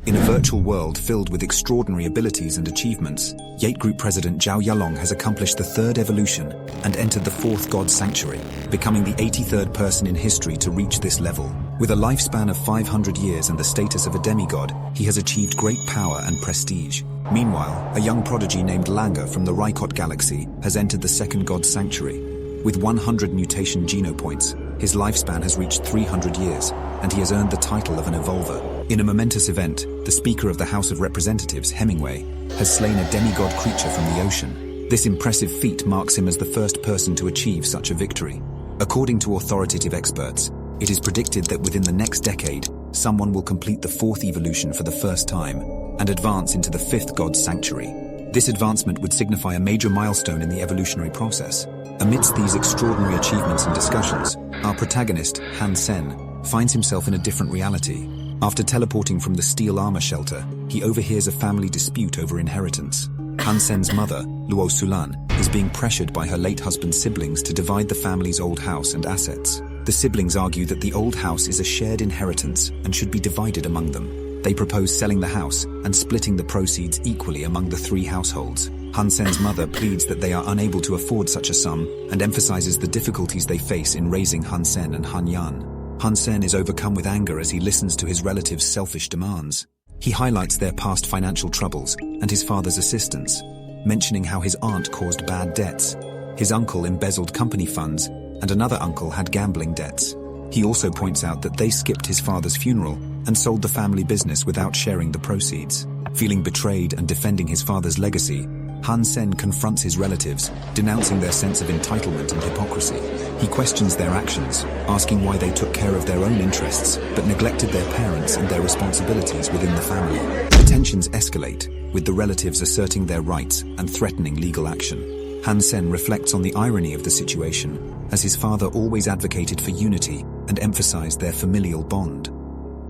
In a virtual world filled with extraordinary abilities and achievements, Yate Group President Zhao Yalong has accomplished the third evolution and entered the fourth God Sanctuary, becoming the 83rd person in history to reach this level. With a lifespan of 500 years and the status of a demigod, he has achieved great power and prestige. Meanwhile, a young prodigy named Langer from the Rykot galaxy has entered the second God Sanctuary. With 100 mutation geno points, his lifespan has reached 300 years, and he has earned the title of an evolver. In a momentous event, the Speaker of the House of Representatives, Hemingway, has slain a demigod creature from the ocean. This impressive feat marks him as the first person to achieve such a victory. According to authoritative experts, it is predicted that within the next decade, someone will complete the fourth evolution for the first time and advance into the fifth God Sanctuary. This advancement would signify a major milestone in the evolutionary process. Amidst these extraordinary achievements and discussions, our protagonist, Han Sen, finds himself in a different reality. After teleporting from the steel armor shelter, he overhears a family dispute over inheritance. Han Sen's mother, Luo Sulan, is being pressured by her late husband's siblings to divide the family's old house and assets. The siblings argue that the old house is a shared inheritance and should be divided among them. They propose selling the house and splitting the proceeds equally among the three households. Han Sen's mother pleads that they are unable to afford such a sum and emphasizes the difficulties they face in raising Han Sen and Han Yan. Han Sen is overcome with anger as he listens to his relatives' selfish demands. He highlights their past financial troubles and his father's assistance, mentioning how his aunt caused bad debts, his uncle embezzled company funds, and another uncle had gambling debts. He also points out that they skipped his father's funeral and sold the family business without sharing the proceeds. Feeling betrayed and defending his father's legacy, Han Sen confronts his relatives, denouncing their sense of entitlement and hypocrisy. He questions their actions, asking why they took care of their own interests but neglected their parents and their responsibilities within the family. The tensions escalate, with the relatives asserting their rights and threatening legal action. Han Sen reflects on the irony of the situation, as his father always advocated for unity and emphasized their familial bond.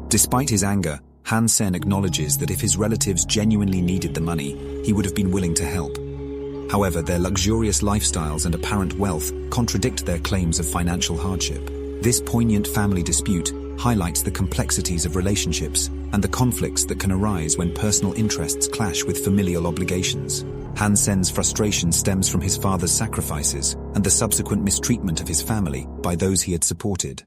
Despite his anger, Han Sen acknowledges that if his relatives genuinely needed the money, he would have been willing to help. However, their luxurious lifestyles and apparent wealth contradict their claims of financial hardship. This poignant family dispute highlights the complexities of relationships and the conflicts that can arise when personal interests clash with familial obligations. Han Sen's frustration stems from his father's sacrifices and the subsequent mistreatment of his family by those he had supported.